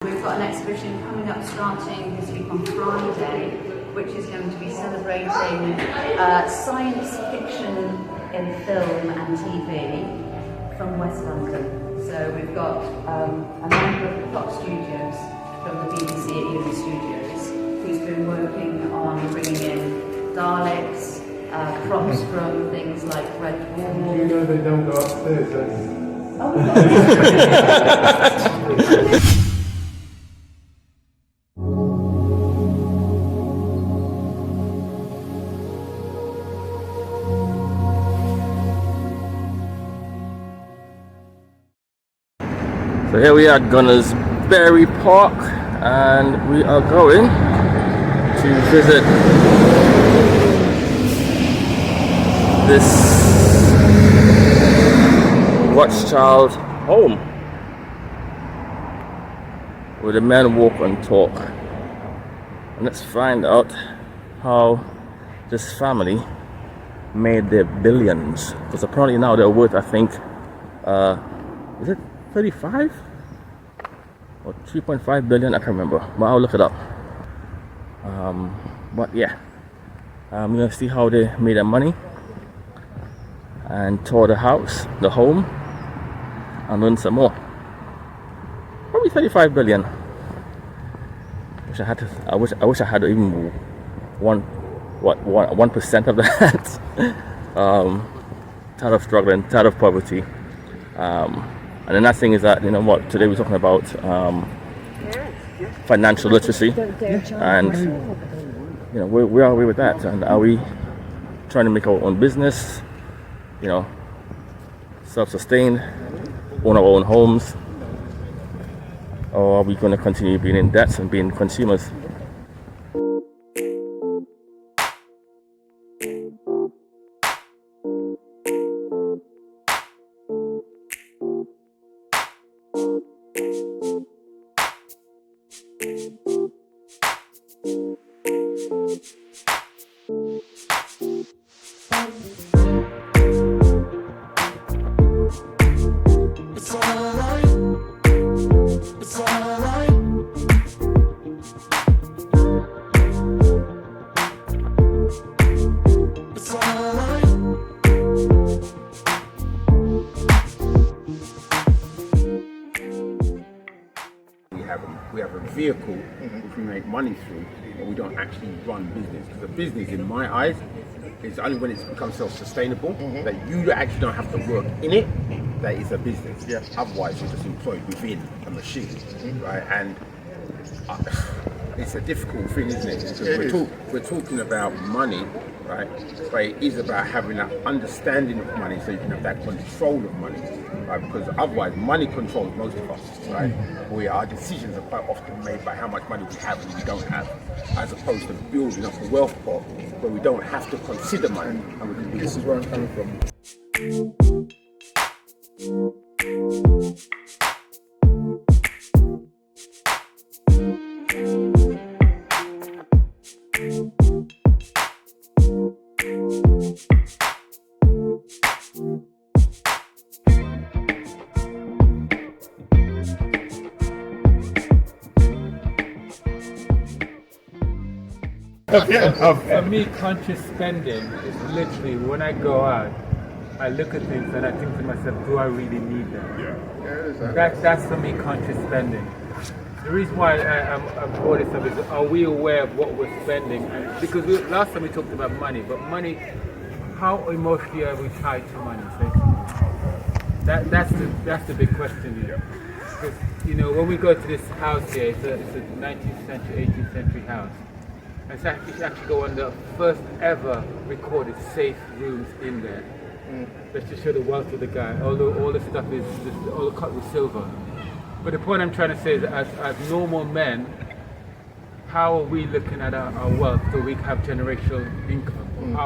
We've got an exhibition coming up starting this week on Friday, which is going to be celebrating science fiction in film and TV from West London. So we've got a member of the Fox Studios from the BBC at Uni Studios who's been working on bringing in Daleks, props from things like Red Wall. You know they don't go upstairs, don't you? So here we are at Gunnersbury Park, and we are going to visit this Rothschild home where the men walk and talk. And let's find out how this family made their billions, because apparently now they're worth, I think, is it 35 or 3.5 billion? I can't remember, but I'll look it up. But yeah, I'm gonna see how they made their money and tour the house, the home, and learn some more. Probably 35 billion. I wish I had even 1% of that. Tired of struggling, tired of poverty. And the nice thing is that, you know what, today we're talking about financial literacy, and you know, where are we with that? And are we trying to make our own business, you know, self-sustained, own our own homes, or are we going to continue being in debt and being consumers? We have a vehicle which we make money through, but we don't actually run business. Because a business, in my eyes, is only when it's become self-sustainable, that you actually don't have to work in it, that it's a business. Yes. Otherwise, you're just employed within a machine, right? And it's a difficult thing, isn't it? Because we're talking about money, right? But it is about having that understanding of money, so you can have that control of money, right? Because otherwise, money controls most of us, right? Our decisions are quite often made by how much money we have and we don't have, as opposed to building up a wealth pot where we don't have to consider money. And we can do This is where I'm coming from. For me, conscious spending is literally when I go out, I look at things and I think to myself, do I really need them? That's for me conscious spending. The reason why I brought this up is, are we aware of what we're spending? Because last time we talked about money, but money, how emotionally are we tied to money? So that's the big question here. Because, you know, when we go to this house here, it's a 19th century, 18th century house. And so you should actually go on the first ever recorded safe rooms in there. That's to show the wealth of the guy. Although all the stuff is all cut with silver. But the point I'm trying to say is that as normal men, how are we looking at our wealth so we have generational income? How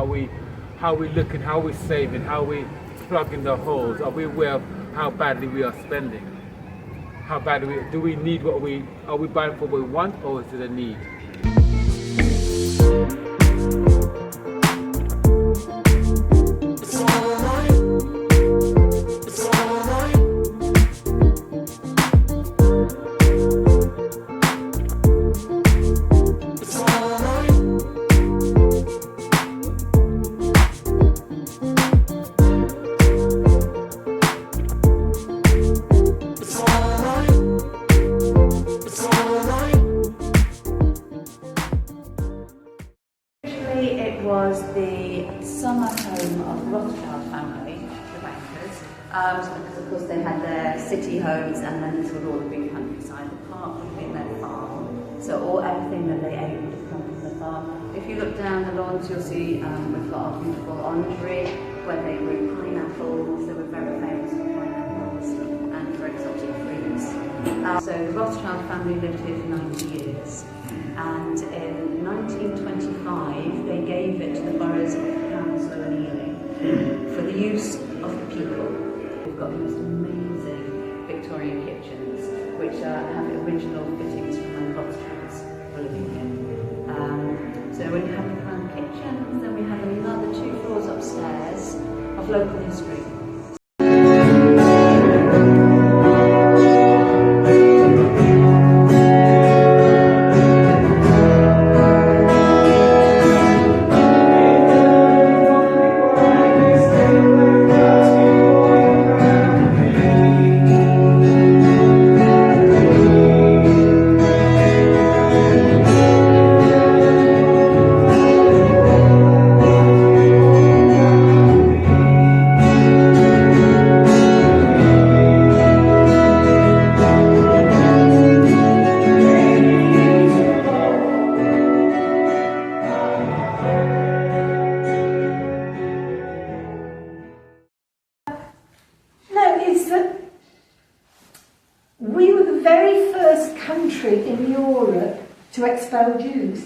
are we looking, how are we saving, how are we plugging the holes? Are we aware of how badly we are spending? How badly do we need are we buying for what we want, or is it a need? city homes, and then it would all have been countryside. The park would have been their farm, so everything that they ate would have come from the farm. If you look down the lawns, you'll see we've got a beautiful orangery where they grew pineapples. They were very famous for pineapples and for exotic fruits. So the Rothschild family lived here for 90 years, and in 1925 they gave it to the boroughs of Hounslow and Ealing for the use of the people. We've got the most amazing Victorian kitchens, which have original fittings from when the Rothschilds were living here. So we have the grand kitchens, then we have another 2 floors upstairs of local history. We were the very first country in Europe to expel Jews.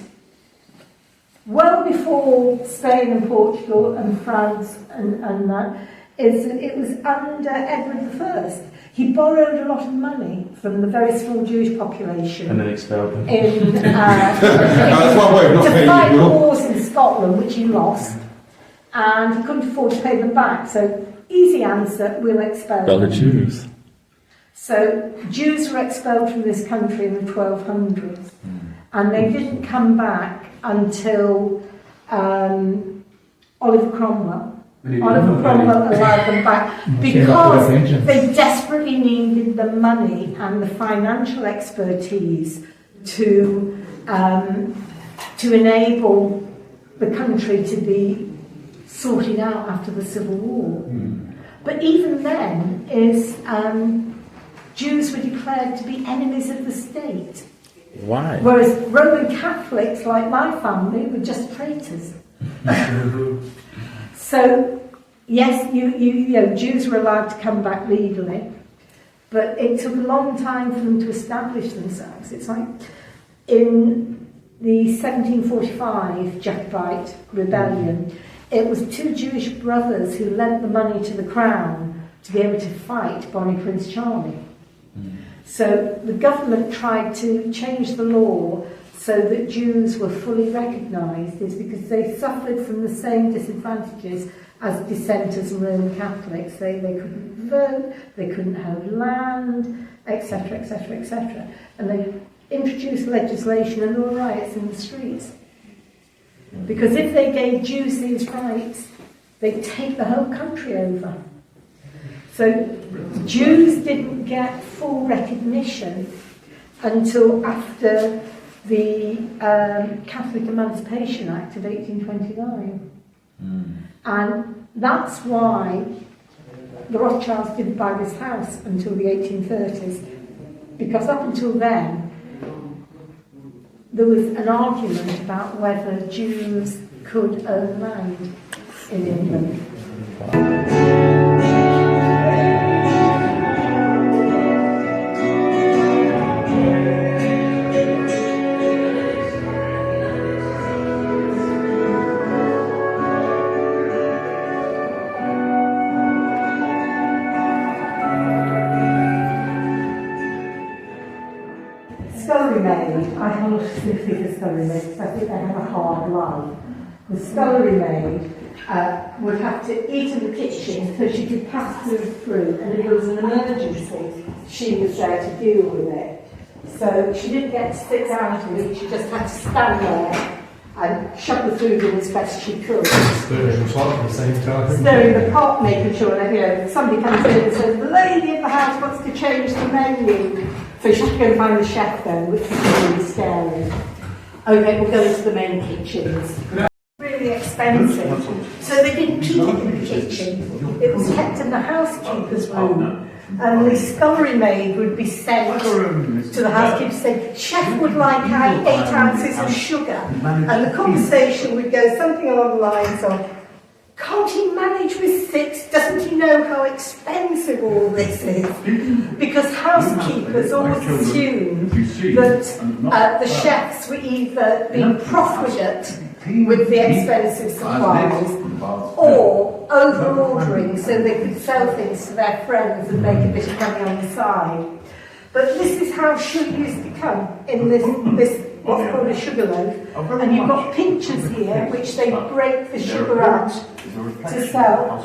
Well before Spain and Portugal and France and that, it was under Edward I. He borrowed a lot of money from the very small Jewish population. And then expelled them. To fight wars in Scotland, which he lost. And he couldn't afford to pay them back. So, easy answer, we'll expel them. The Jews. So Jews were expelled from this country in the 1200s, and they didn't come back until Oliver Cromwell. Oliver Cromwell allowed them back because they desperately needed the money and the financial expertise to enable the country to be sorted out after the Civil War. But even then, Jews were declared to be enemies of the state. Why? Whereas Roman Catholics, like my family, were just traitors. So, yes, you know, Jews were allowed to come back legally, but it took a long time for them to establish themselves. It's like in the 1745 Jacobite rebellion, it was 2 Jewish brothers who lent the money to the crown to be able to fight Bonnie Prince Charlie. So the government tried to change the law so that Jews were fully recognised, is because they suffered from the same disadvantages as dissenters and Roman Catholics. They couldn't vote, they couldn't have land, etc., etc., etc. And they introduced legislation and there were riots in the streets. Because if they gave Jews these rights, they'd take the whole country over. So Jews didn't get full recognition until after the Catholic Emancipation Act of 1829. And that's why the Rothschilds didn't buy this house until the 1830s. Because up until then, there was an argument about whether Jews could own land in England. Scullery maid, I have a lot of sympathy for scullery maids because I think they have a hard life. The scullery maid would have to eat in the kitchen so she could pass through, and if there was an emergency, she was there to deal with it. So she didn't get to sit down to eat, she just had to stand there and shove the food in as best she could. Stirring the pot at the same time. Stirring the pot, making sure that, you know, somebody comes in and says, the lady of the house wants to change the menu. So she had to go and find the chef then, which was really scary. Okay, we'll go into the main kitchens. Really expensive. So they didn't keep it in the kitchen. It was kept in the housekeeper's room. And the scullery maid would be sent to the housekeeper saying, "Chef would like 8 ounces of sugar." And the conversation would go something along the lines of, "Can't he manage with 6? Doesn't he know how expensive all this is?" Because housekeepers always assumed that the chefs were either being profligate with the expensive supplies or over-ordering so they could sell things to their friends and make a bit of money on the side. But this is how sugar is to come in this what's called a sugar loaf. And you've got pinchers here which they break the sugar up to sell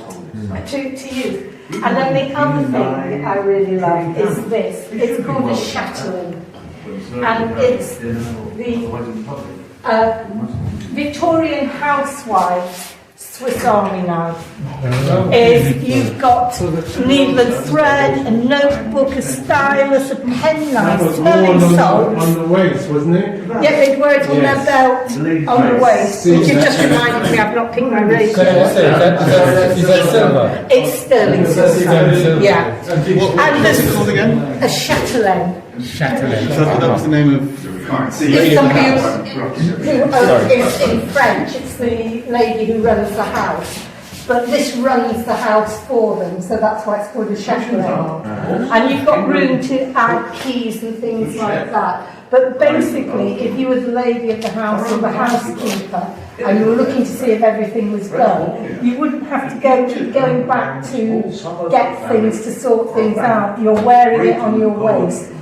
to you. And then the other thing I really like is this. It's called a chatelaine. And it's the Victorian housewives Swiss Army knife. Is you've got needle and thread, a notebook, a stylus, a penknife, smelling salts. On the waist, wasn't it? Yeah, they'd wear it on their belt, on the waist, which you just reminded me I've not picked my razor. Is that silver? It's sterling silver. Yeah. And What's it called again? a chatelaine. Chatelaine. So that was the name of It's somebody who in French, it's the lady who runs the house. But this runs the house for them, so that's why it's called a chatelaine. And you've got room to add keys and things like that. But basically, if you were the lady of the house or the housekeeper, and you were looking to see if everything was done, you wouldn't have to keep going back to get things, to sort things out. You're wearing it on your waist.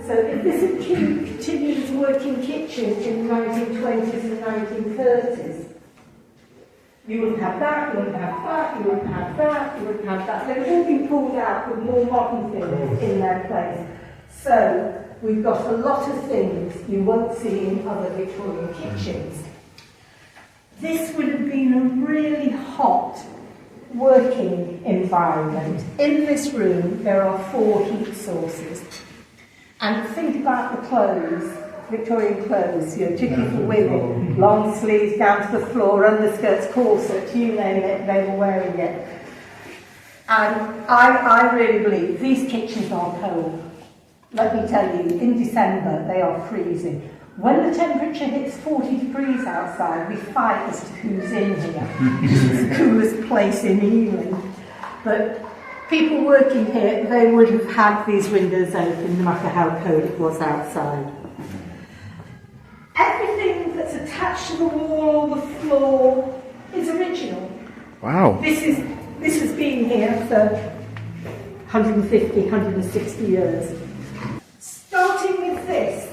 So if this had continued as a working kitchen in the 1920s and 1930s, you wouldn't have that, you wouldn't have that, you wouldn't have that, you wouldn't have that. They've all been pulled out with more modern things in their place. So we've got a lot of things you won't see in other Victorian kitchens. This would have been a really hot working environment. In this room there are 4 heat sources. And think about the clothes, Victorian clothes, particularly for women, long sleeves down to the floor, underskirts, corsets, you name it, they were wearing it. And I really believe these kitchens are cold. Let me tell you, in December they are freezing. When the temperature hits 40 degrees outside, we fight as to who's in here. It's the coolest place in England. But people working here, they would have had these windows open no matter how cold it was outside. Everything that's attached to the wall or the floor is original. Wow. This has been here for 150, 160 years. Starting with this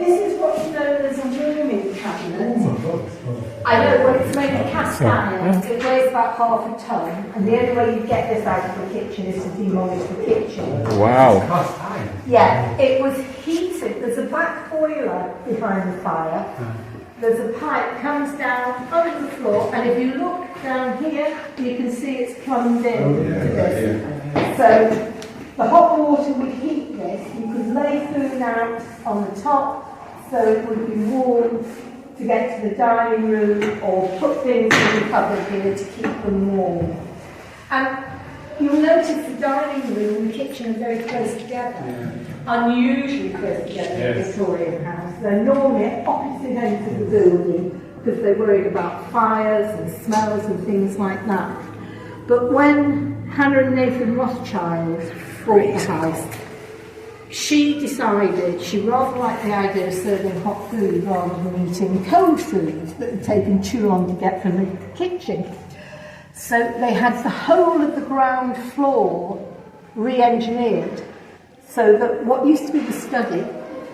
is what's known as a warming cabinet. I know, well, it's made of cast iron. It weighs about half a ton, and the only way you get this out of the kitchen is to demolish the kitchen. Wow. Yeah, it was heated. There's a back boiler behind the fire. There's a pipe comes down under the floor, and if you look down here, you can see it's plumbed in to this. So the hot water would heat this. You could lay food out on the top, so it would be warm to get to the dining room, or put things in the cupboard here to keep them warm. And you'll notice the dining room and the kitchen are very close together. Unusually close together in a Victorian house. They're normally at opposite ends of the building because they're worried about fires and smells and things like that. But when Hannah and Nathan Rothschild bought the house, she decided she rather liked the idea of serving hot food rather than eating cold food that had taken too long to get from the kitchen. So they had the whole of the ground floor re-engineered So that what used to be the study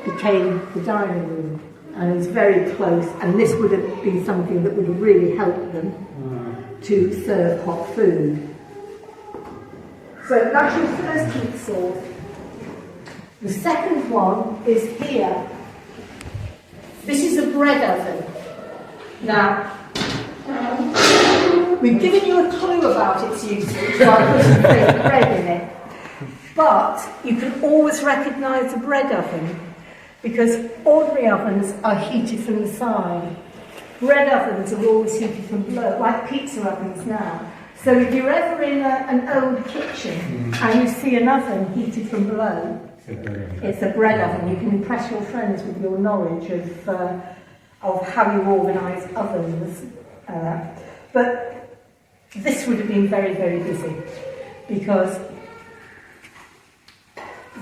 became the dining room, and it was very close, and this would have been something that would have really helped them to serve hot food. So that's your first heat source. The second one is here. This is a bread oven. Now, we've given you a clue about its usage by putting baked bread in it, but you can always recognise a bread oven because ordinary ovens are heated from the side. Bread ovens are always heated from below, like pizza ovens now. So if you're ever in an old kitchen and you see an oven heated from below, it's a bread oven. You can impress your friends with your knowledge of how you organise ovens. But this would have been very, very busy because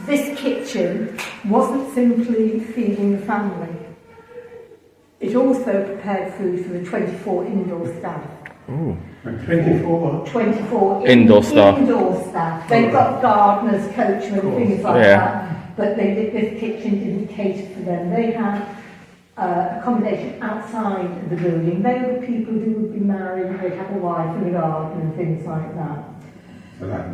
this kitchen wasn't simply feeding the family. It also prepared food for the 24 indoor staff. Ooh. 24. 24 Indoor staff. Indoor staff. They've got gardeners, coachmen, things like Yeah. that. But this kitchen didn't cater for them. They had accommodation outside the building. They were people who would be married, they'd have a wife and a garden and things like that. So like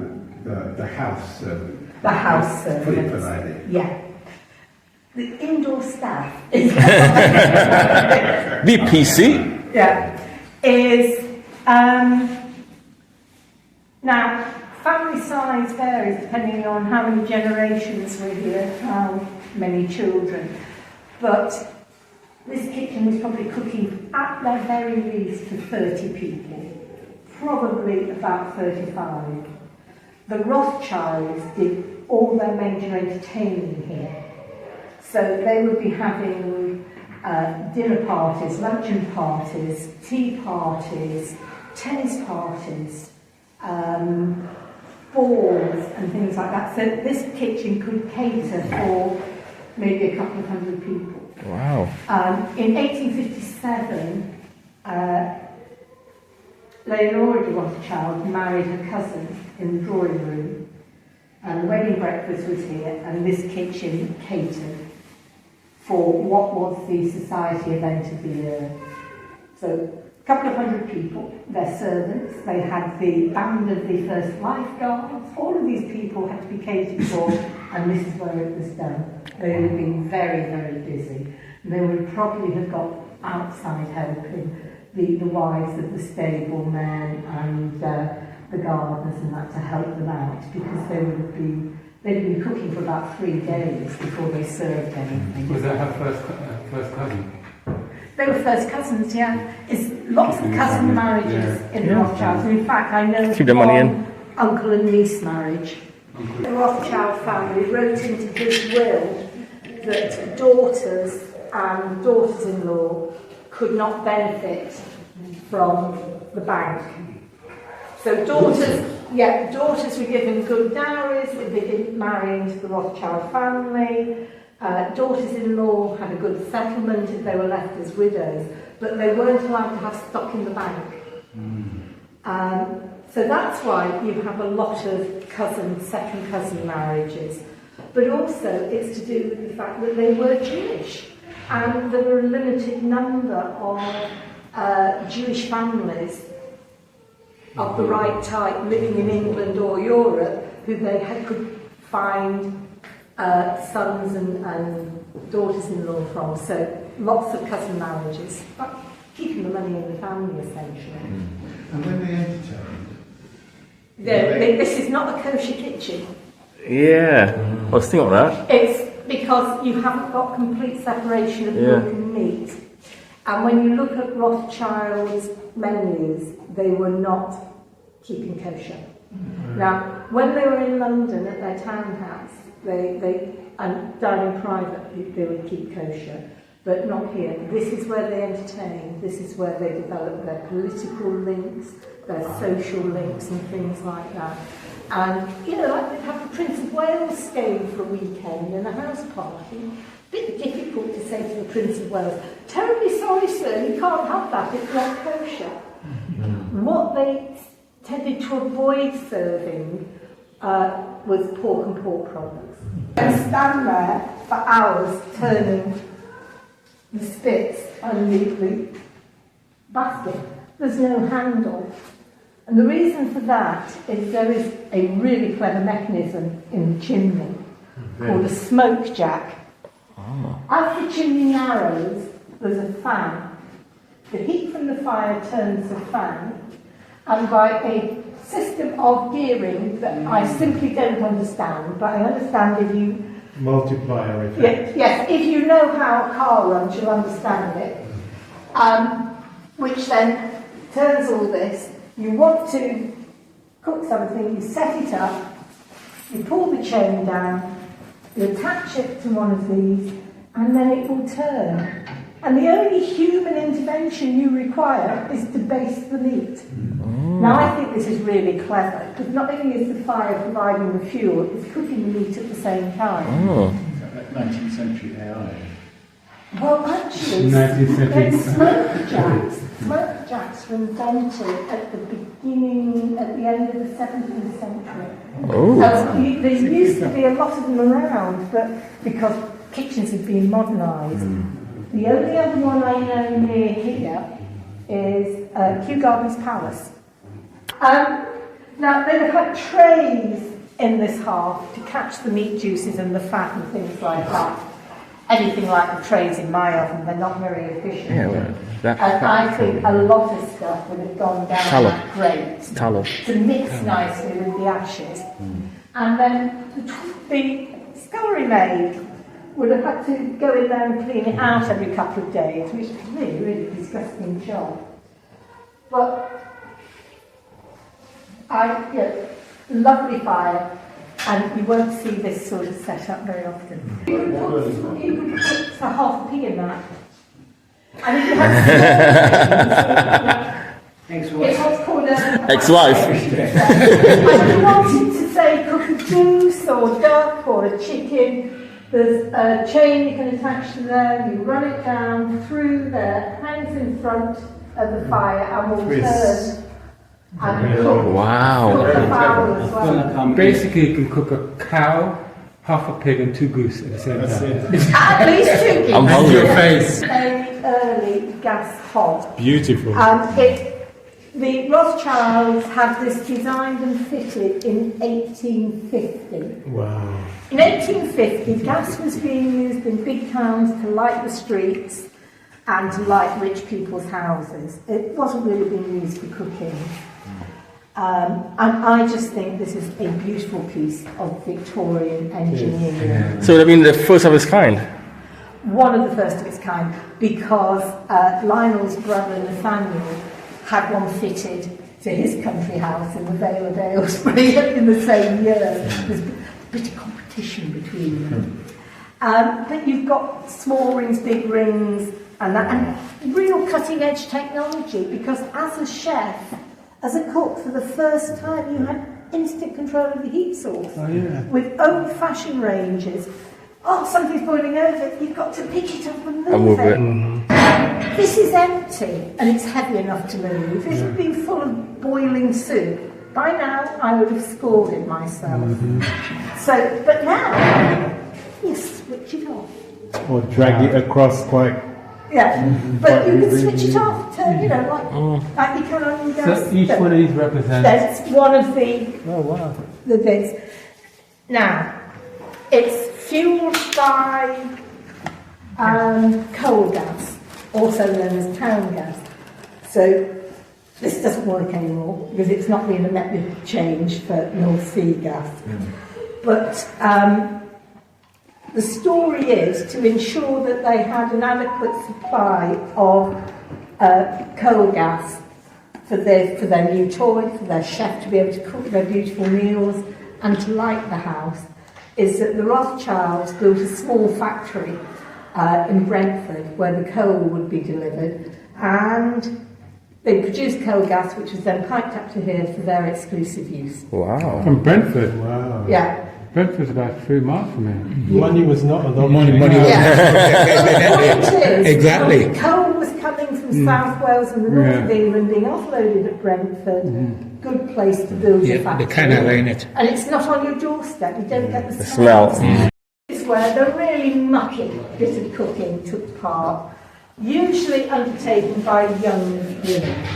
the house servant. The house servants. Fully provided. Yeah. The indoor staff is Be PC. yeah, is now family size varies depending on how many generations were here, how many children. But this kitchen was probably cooking at the very least for 30 people, probably about 35. The Rothschilds did all their major entertaining here. So they would be having dinner parties, luncheon parties, tea parties, tennis parties, balls and things like that. So this kitchen could cater for maybe a couple of hundred people. Wow. In 1857, Leonora de Rothschild married her cousin in the drawing room, and the wedding breakfast was here, and this kitchen catered for what was the society event of the year. So a couple of hundred people, their servants, they had the band of the first lifeguards, all of these people had to be catered for, and this is where it was done. They would have been very, very busy. And they would probably have got outside help in the wives of the stablemen and the gardeners and that to help them out, because they'd have been cooking for about 3 days before they served anything. Was that her first cousin? They were first cousins, yeah. It's lots of cousin marriages in the Rothschilds. And in fact, I know Keep the money in. one uncle and niece marriage. The Rothschild family wrote into his will that daughters and daughters-in-law could not benefit from the bank. So daughters were given good dowries if they didn't marry into the Rothschild family. Daughters-in-law had a good settlement if they were left as widows, but they weren't allowed to have stock in the bank. So that's why you have a lot of second cousin marriages. But also it's to do with the fact that they were Jewish, and there were a limited number of Jewish families of the right type living in England or Europe who could find sons and daughters-in-law from. So lots of cousin marriages, but keeping the money in the family essentially. And when they entertained? This is not a kosher kitchen. Yeah. I was thinking of that. It's because you haven't got complete separation of milk and meat. And when you look at Rothschild's menus, they were not keeping kosher. Now, when they were in London at their townhouse, and dining privately, they would keep kosher, but not here. This is where they entertain. This is where they develop their political links, their social links and things like that. And, like they'd have the Prince of Wales staying for a weekend in a house party. A bit difficult to say to the Prince of Wales, terribly sorry sir, you can't have that, it's not kosher. What they tended to avoid serving was pork and pork products. And stand there for hours turning the spits and the basket. There's no handle. And the reason for that is there is a really clever mechanism in the chimney called a smoke jack. As the chimney narrows, there's a fan. The heat from the fire turns the fan, and by a system of gearing that I simply don't understand, but I understand if you... Multiplier effect. Yes, if you know how a car runs, you'll understand it. Which then turns all this. You want to cook something, you set it up, you pull the chain down, you attach it to one of these, and then it will turn. And the only human intervention you require is to baste the meat. Now I think this is really clever, because not only is the fire providing the fuel, it's cooking the meat at the same time. Like 19th century AI. Well, actually, 19th century. smoke jacks were invented at the end of the 17th century. There used to be a lot of them around, but because kitchens had been modernised. The only other one I know near here is Kew Gardens Palace. Now, they had trays in this hearth to catch the meat juices and the fat and things like that. Anything like the trays in my oven, they're not very efficient. Yeah, well, and I think a lot of stuff would have gone down that grate to mix nicely with the ashes. And then the scullery maid would have had to go in there and clean it out every couple of days, which is really, really disgusting job. But lovely fire, and you won't see this sort of setup very often. You could put a half a pig in that. And if you had it's what's called a ex-wife. And you wanted to say cook a goose or duck or a chicken, there's a chain you can attach to there, you run it down through there, hangs in front of the fire and will turn and cook. Wow. Cook the fowl as well. Basically, you can cook a cow, half a pig, and 2 goose at the same time. At least 2 geese. I'm hungry. Your face. Very early gas hob. Beautiful. The Rothschilds had this designed and fitted in 1850. Wow. In 1850, gas was being used in big towns to light the streets and to light rich people's houses. It wasn't really being used for cooking. And I just think this is a beautiful piece of Victorian engineering. So I mean the first of its kind. One of the first of its kind, because Lionel's brother Nathaniel had one fitted to his country house in the Vale of Aylesbury in the same year. There's a bit of competition between them. But you've got small rings, big rings, and real cutting-edge technology, because as a chef, as a cook, for the first time, you had instant control of the heat source. With old-fashioned ranges. Oh, something's boiling over, you've got to pick it up and move it. This is empty, and it's heavy enough to move. This had been full of boiling soup. By now, I would have scalded myself. So, but now, you switch it off. Or drag it across quite... Yeah, but you can switch it off, turn, like you can on your gas. So each one of these represents... That's one of the... Oh, wow. The bits. Now, it's fueled by coal gas, also known as town gas. So this doesn't work anymore because it's not been a method change for North Sea gas. But the story is to ensure that they had an adequate supply of coal gas for their new toy, for their chef to be able to cook their beautiful meals and to light the house, is that the Rothschilds built a small factory in Brentford where the coal would be delivered, and they produced coal gas which was then piped up to here for their exclusive use. Wow. From Brentford? Wow. Yeah. Brentford's about 3 miles from here. Money was not an option. Money Yeah. Exactly. Coal was coming from South Wales and the north of England, being offloaded at Brentford. good place to build a factory. the canal, ain't it? And it's not on your doorstep. You don't get the smell. This is where the really mucky bit of cooking took part, usually undertaken by young women.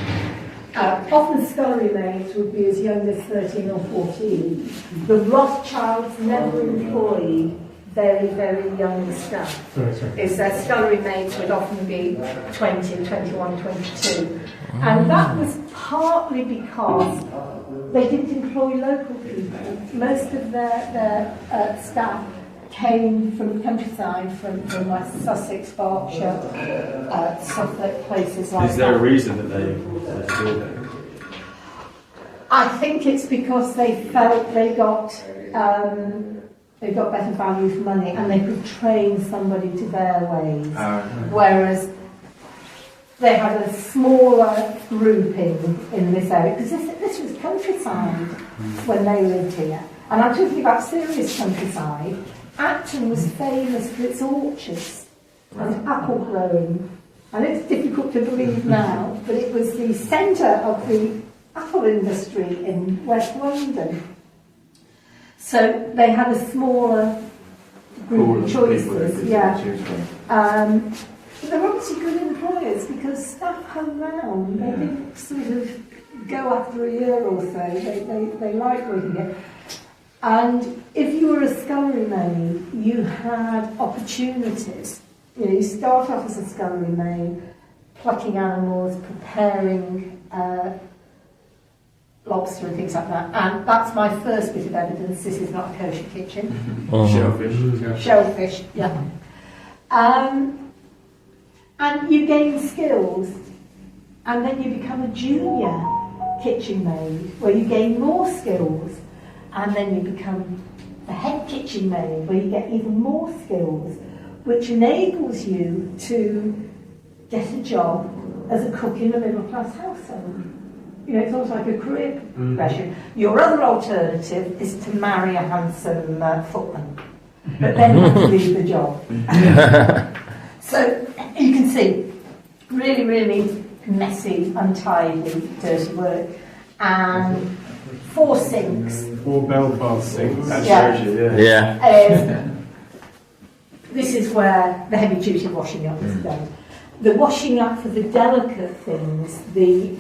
Often scullery maids would be as young as 13 or 14. The Rothschilds never employed very, very young staff. Is their scullery maids would often be 20, 21, 22. And that was partly because they didn't employ local people. Most of their staff came from the countryside, from like Sussex, Berkshire, Suffolk, places like that. Is there a reason that they do that? I think it's because they felt they got better value for money and they could train somebody to their ways. Whereas they had a smaller grouping in this area, because this was countryside when they lived here. And I'm talking about serious countryside. Acton was famous for its orchards and apple growing. And it's difficult to believe now, but it was the centre of the apple industry in West London. So they had a smaller group of choices, yeah. They're obviously good employers because staff hung round. They didn't sort of go after a year or so. They liked working here. And if you were a scullery maid, you had opportunities. You start off as a scullery maid, plucking animals, preparing lobster and things like that. And that's my first bit of evidence. This is not a kosher kitchen. Shellfish, yeah. And you gain skills, and then you become a junior kitchen maid, where you gain more skills, and then you become a head kitchen maid, where you get even more skills, which enables you to get a job as a cook in a middle-class household. It's almost like a career progression. Your other alternative is to marry a handsome footman, but then you have to leave the job. So you can see, really, really messy, untidy, dirty work, and 4 sinks. 4 Belfast sinks. That Yeah. shows you, Yeah. This is where the heavy-duty washing up is done. The washing up for the delicate things, the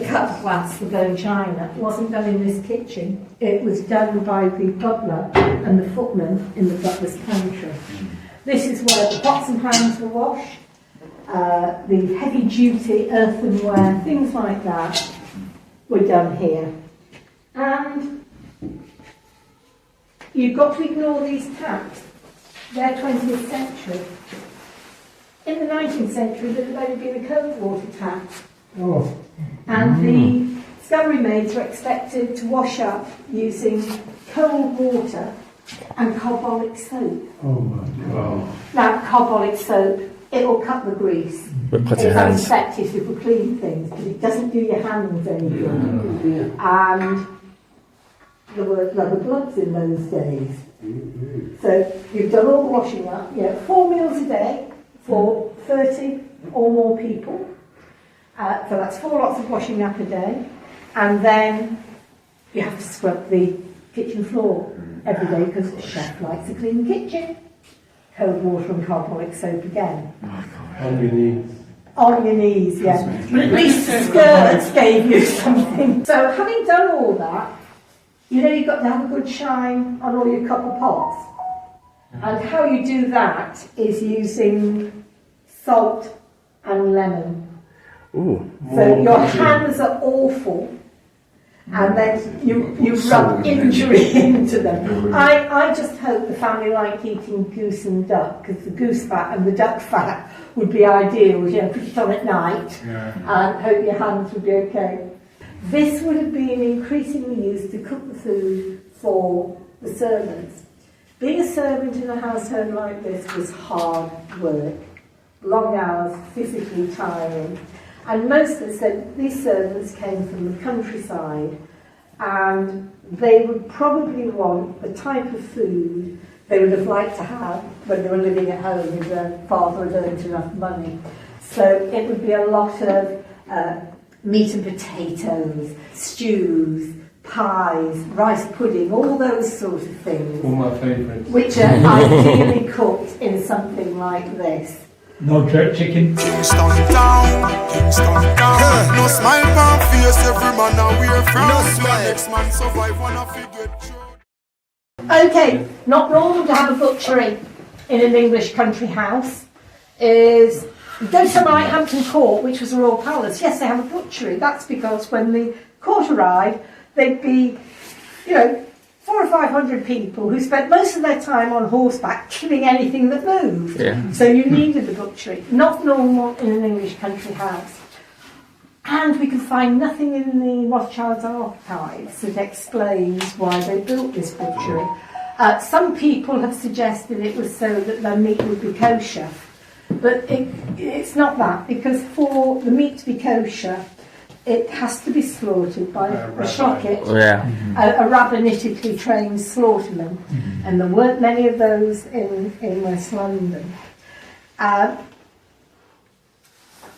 cut glass, the bone china, wasn't done in this kitchen. It was done by the butler and the footman in the butler's pantry. This is where the pots and pans were washed, the heavy-duty earthenware, things like that were done here. And you've got to ignore these taps. They're 20th century. In the 19th century, there had only been a cold water tap. And the scullery maids were expected to wash up using cold water and carbolic soap. Oh my God. Now, carbolic soap, it will cut the grease. But cut It's your hands. antiseptic, it will clean things, but it doesn't do your hands any good. And there were rubber gloves in those days. So you've done all the washing up, 4 meals a day for 30 or more people. So that's 4 lots of washing up a day. And then you have to scrub the kitchen floor every day because the chef likes a clean kitchen. Cold water and carbolic soap again. On your knees. On your knees, yeah. But at least the skirts gave you something. So having done all that, you've got to have a good shine on all your copper pots. And how you do that is using salt and lemon. Ooh. So your hands are awful, and then you rub injury into them. I just hope the family like eating goose and duck, because the goose fat and the duck fat would be ideal. Put it on at night, and hope your hands would be okay. This would have been increasingly used to cook the food for the servants. Being a servant in a household like this was hard work, long hours, physically tiring. And most of us said these servants came from the countryside, and they would probably want the type of food they would have liked to have when they were living at home if their father had earned enough money. So it would be a lot of meat and potatoes, stews, pies, rice pudding, all those sort of things, All my favourites. which are ideally cooked in something like this. No jerk chicken. Kingston town. No smile on face, every man away from next man survive one of you get through. Okay, not normal to have a butchery in an English country house is, you go to somewhere like Hampton Court, which was a royal palace, yes, they have a butchery. That's because when the court arrived, they'd be, 400 or 500 people who spent most of their time on horseback killing anything that moved. Yeah. So you needed the butchery. Not normal in an English country house. And we can find nothing in the Rothschild's archives that explains why they built this butchery. Some people have suggested it was so that their meat would be kosher. But it's not that, because for the meat to be kosher, it has to be slaughtered by a shlocket, a rabbinitically trained slaughterman, and there weren't many of those in West London.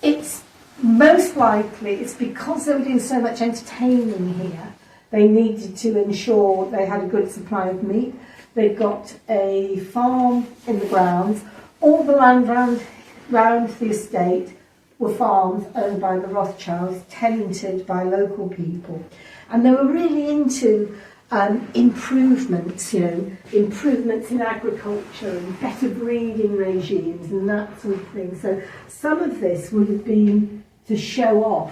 It's most likely it's because they were doing so much entertaining here. They needed to ensure they had a good supply of meat. They've got a farm in the grounds. All the land round the estate were farms owned by the Rothschilds, tenanted by local people. And they were really into improvements, improvements in agriculture and better breeding regimes and that sort of thing. So some of this would have been to show off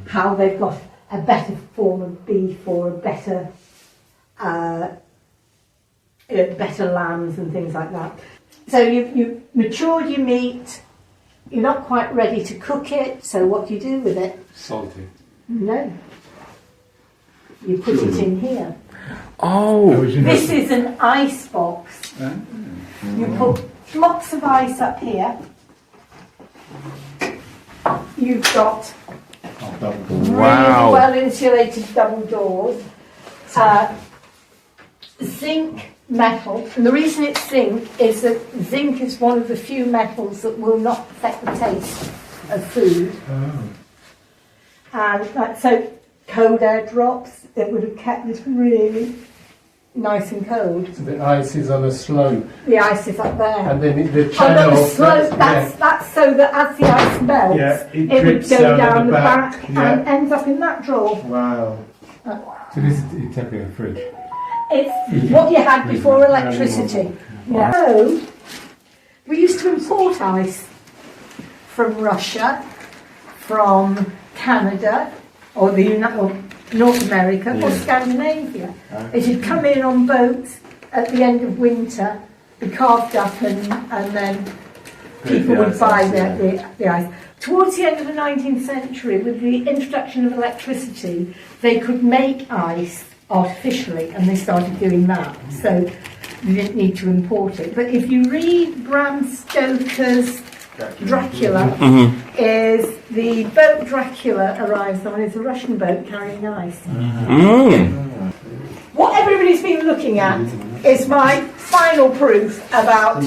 how they've got a better form of beef or a better, better lambs and things like that. So you've matured your meat. You're not quite ready to cook it, so what do you do with it? Salty. No. You put it in here. Oh. This is an ice box. You put blocks of ice up here. You've got really well insulated double doors. Zinc metal, and the reason it's zinc is that zinc is one of the few metals that will not affect the taste of food. And so cold air drops, it would have kept this really nice and cold. So the ice is on a slope. The ice is up there. And then the channel. The slope, that's so that as the ice melts, it would go down the back and ends up in that drawer. Wow. So this is typically a fridge. It's what you had before electricity. Yeah. So, we used to import ice from Russia, from Canada, or North America, or Scandinavia. It had come in on boats at the end of winter, be carved up, and then people would buy the ice. Towards the end of the 19th century, with the introduction of electricity, they could make ice artificially, and they started doing that, so you didn't need to import it. But if you read Bram Stoker's Dracula, is the boat Dracula arrives on is a Russian boat carrying ice. What everybody's been looking at is my final proof about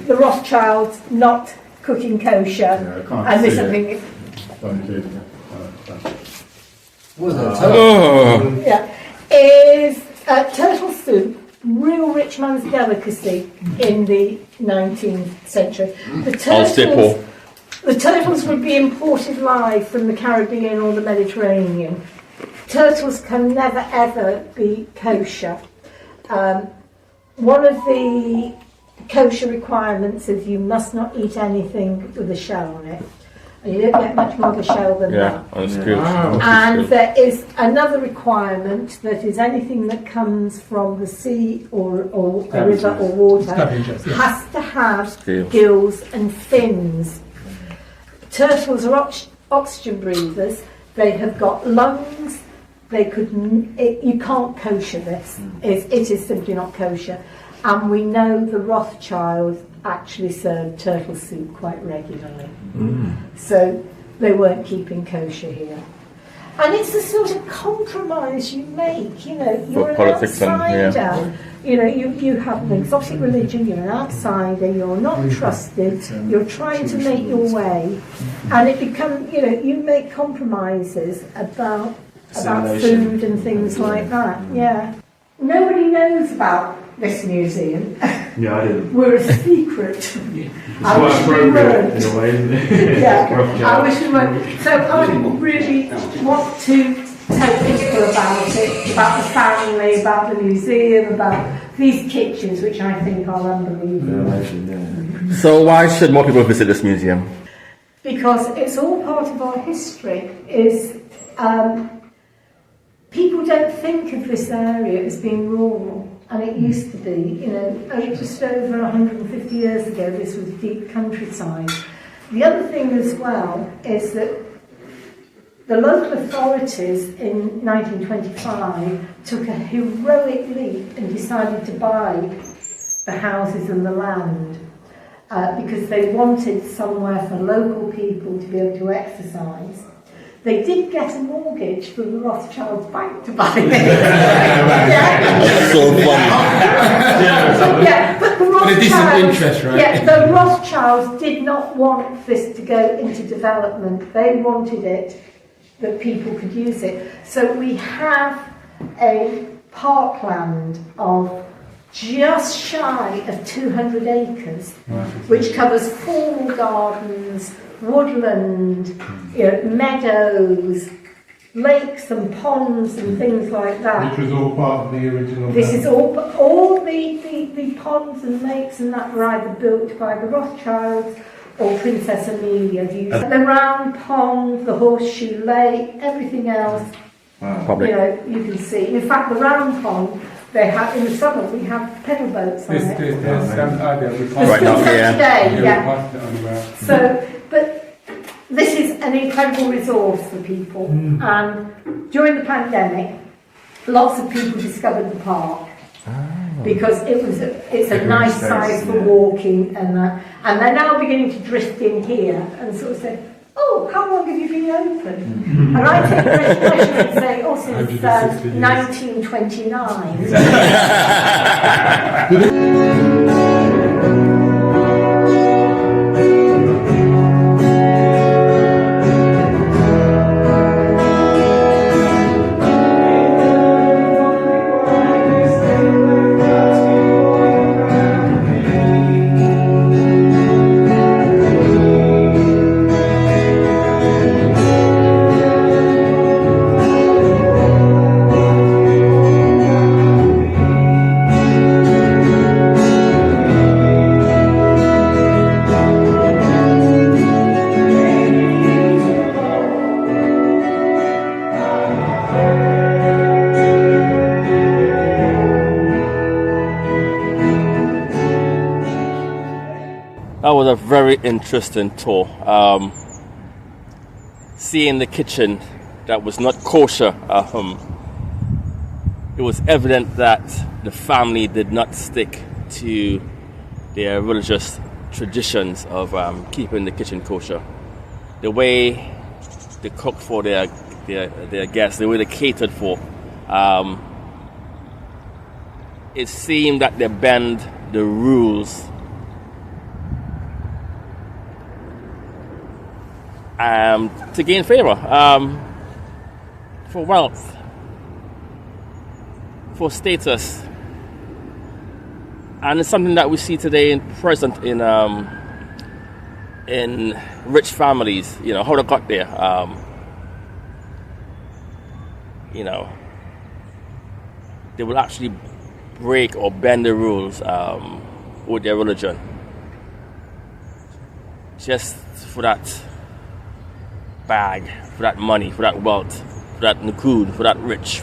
the Rothschilds not cooking kosher, and this something. Is turtle soup, real rich man's delicacy in the 19th century. The turtles would be imported live from the Caribbean or the Mediterranean. Turtles can never ever be kosher. One of the kosher requirements is you must not eat anything with a shell on it. And you don't get much more of a shell than that. That's good. And there is another requirement that is anything that comes from the sea or a river or water has to have gills and fins. Turtles are oxygen breathers. They have got lungs. You can't kosher this. It is simply not kosher. And we know the Rothschilds actually served turtle soup quite regularly. So they weren't keeping kosher here. And it's the sort of compromise you make, you're an outsider. You know, you have an exotic religion, you're an outsider, you're not trusted, you're trying to make your way, and it becomes, you know, you make compromises about food and things like that, yeah. Nobody knows about this museum. Yeah, I didn't. We're a secret. It's quite appropriate in a way, isn't it? Yeah, I wish we weren't. So I really want to tell people about it, about the family, about the museum, about these kitchens, which I think are unbelievable. So why should more people visit this museum? Because it's all part of our history. People don't think of this area as being rural, and it used to be. You know, just over 150 years ago, this was deep countryside. The other thing as well is that the local authorities in 1925 took a heroic leap and decided to buy the houses and the land because they wanted somewhere for local people to be able to exercise. They did get a mortgage from the Rothschild's bank to buy it. That's so funny. Yeah, but the But a decent Rothschilds, interest rate. yeah, the Rothschilds did not want this to go into development. They wanted it that people could use it. So we have a parkland of just shy of 200 acres, which covers formal gardens, woodland, you know, meadows, lakes and ponds and things like that. Which was all part of the original. This is all the ponds and lakes and that were either built by the Rothschilds or Princess Amelia. The round pond, the horseshoe lake, everything else, Public. you know, you can see. In fact, the round pond, they have in the summer we have pedal boats on it. There's some other. There's Right still now, some yeah. today, yeah. Passed it on the ground. So, but this is an incredible resource for people. And during the pandemic, lots of people discovered the park because it's a nice size for walking, and they're now beginning to drift in here and sort of say, "Oh, how long have you been open?" And I take great pleasure in saying, "Oh, since 1929." That was a very interesting tour. Seeing the kitchen that was not kosher, it was evident that the family did not stick to their religious traditions of keeping the kitchen kosher. The way they cooked for their guests, the way they catered for, it seemed that they bend the rules to gain favor, for wealth, for status, and it's something that we see today present in rich families. You know how they got there. You know, they will actually break or bend the rules with their religion just for that bag, for that money, for that wealth, for that nukud, for that rich.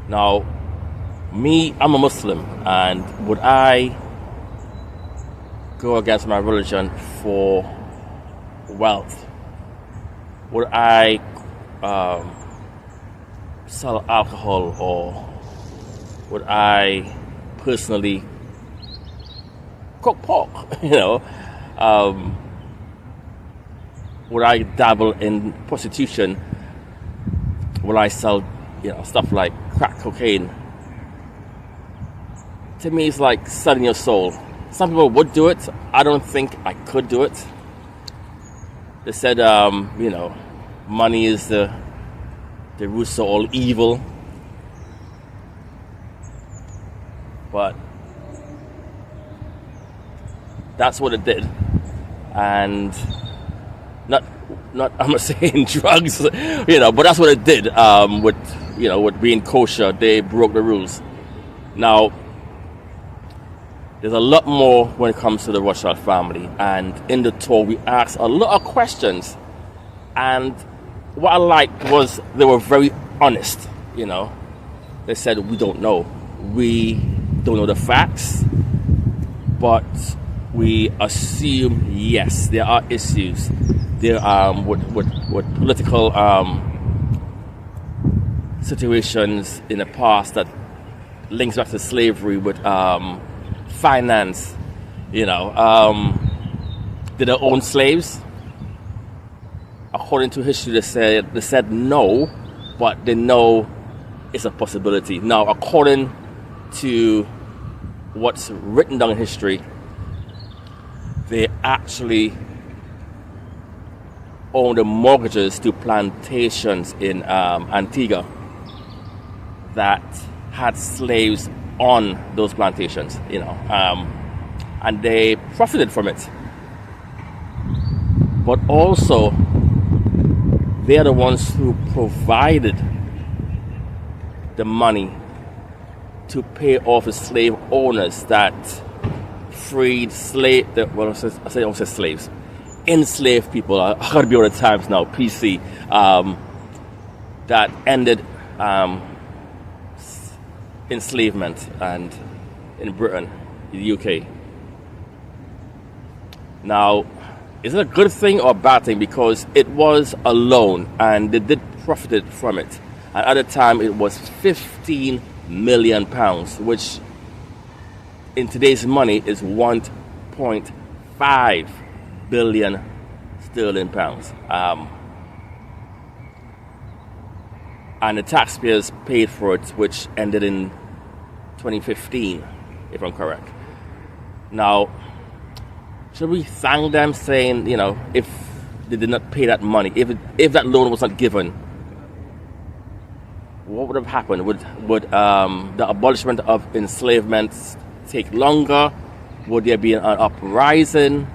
Now, me, I'm a Muslim, and would I go against my religion for wealth? Would I sell alcohol, or would I personally cook pork? You know, would I dabble in prostitution? Will I sell, stuff like crack cocaine. To me, it's like selling your soul. Some people would do it. I don't think I could do it. They said, money is the root of all evil. But that's what it did. And not I'm not saying drugs, but that's what it did. With being kosher, they broke the rules. Now, there's a lot more when it comes to the Rothschild family, and in the tour we asked a lot of questions, and what I liked was they were very honest. They said, we don't know the facts, but we assume yes, there are issues there with political situations in the past that links back to slavery with finance. Did they own slaves? According to history, they said no, but they know it's a possibility. Now, according to what's written down in history, they actually owned the mortgages to plantations in Antigua that had slaves on those plantations, and they profited from it. But also, they are the ones who provided the money to pay off the slave owners that freed enslaved people. I gotta be on the times now, PC, that ended enslavement and in Britain, in the UK. Now, is it a good thing or a bad thing? Because it was a loan and they did profit from it. And at the time it was £15 million, which in today's money is 1.5 billion sterling pounds. And the taxpayers paid for it, which ended in 2015, if I'm correct. Now, should we thank them, saying, if they did not pay that money, if that loan was not given, what would have happened? Would the abolishment of enslavement take longer? Would there be an uprising?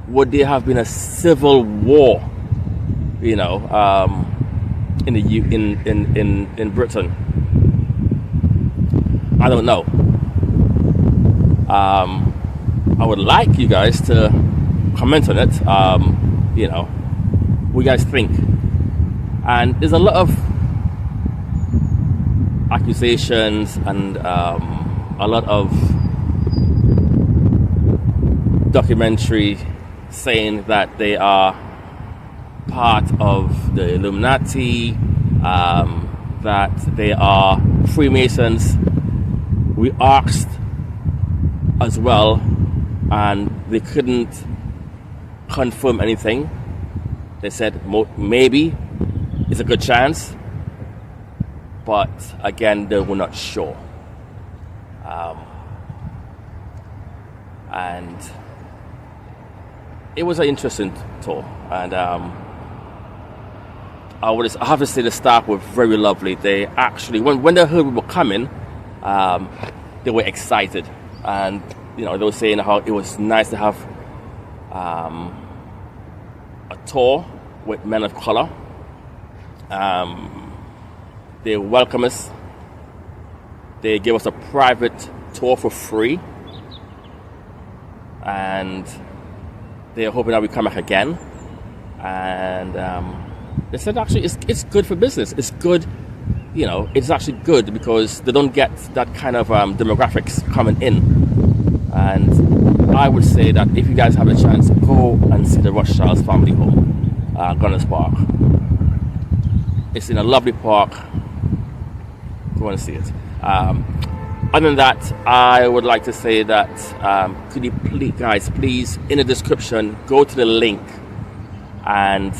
Would there have been a civil war? In Britain? I don't know. I would like you guys to comment on it. What you guys think? And there's a lot of accusations and a lot of documentary saying that they are part of the Illuminati, that they are Freemasons. We asked as well, and they couldn't confirm anything. They said maybe it's a good chance, but again, they were not sure. And it was an interesting tour, and I have to say the staff were very lovely. They actually, when they heard we were coming, they were excited, and they were saying how it was nice to have a tour with men of color. They welcome us. They gave us a private tour for free, and they're hoping that we come back again. And they said actually it's good for business. It's good, it's actually good because they don't get that kind of demographics coming in. And I would say that if you guys have a chance, go and see the Rothschild's family home, Gunners Park. It's in a lovely park. Go and see it. Other than that, I would like to say that could you please, in the description, go to the link and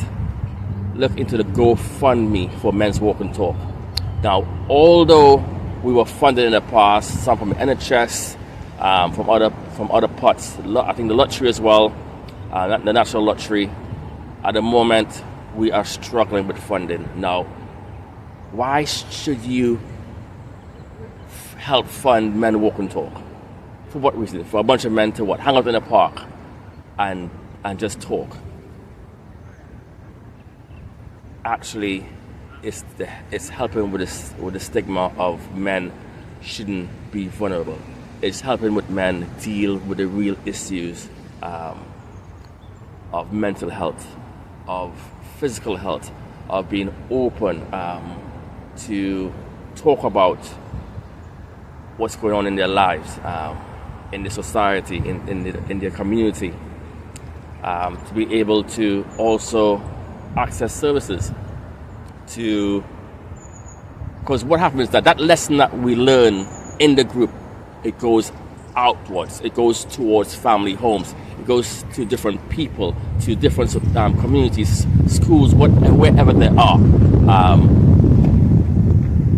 look into the GoFundMe for Men's Walk and Talk. Now, although we were funded in the past, some from the NHS, from other parts, I think the lottery as well, the national lottery. At the moment, we are struggling with funding. Now, why should you help fund Men Walk and Talk? For what reason? For a bunch of men to what? Hang out in the park and just talk. Actually, it's helping with the stigma of men shouldn't be vulnerable. It's helping with men deal with the real issues of mental health, of physical health, of being open to talk about what's going on in their lives, in the society, in their community, to be able to also access services. Because what happens is that lesson that we learn in the group, it goes outwards, it goes towards family homes, it goes to different people, to different communities, schools, wherever they are,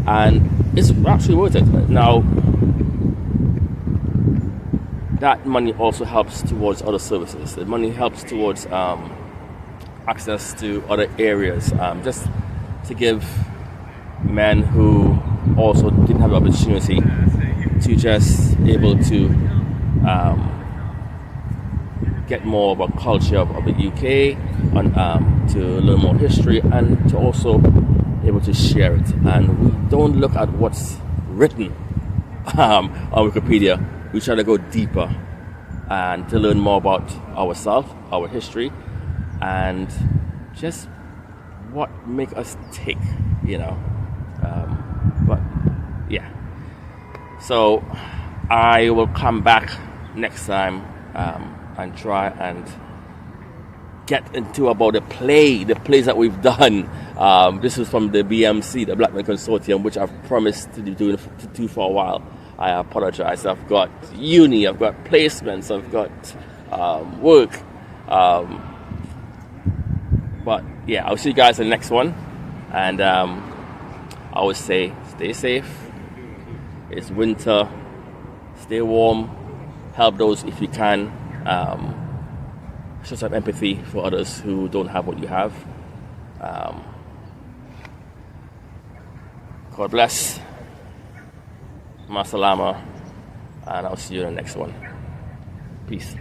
and it's actually worth it. Now, that money also helps towards other services. The money helps towards access to other areas, just to give men who also didn't have the opportunity to just able to get more about culture of the UK, and to learn more history, and to also able to share it. And we don't look at what's written on Wikipedia. We try to go deeper and to learn more about ourselves, our history, and just what make us tick, but yeah. So I will come back next time and try and get into about the plays that we've done. This is from the BMC, the Black Men Consortium, which I've promised to do for a while. I apologize. I've got uni, I've got placements, I've got work. But yeah, I'll see you guys in the next one. And I would say stay safe. It's winter. Stay warm. Help those if you can. Show some empathy for others who don't have what you have. God bless. Masalama. And I'll see you in the next one. Peace.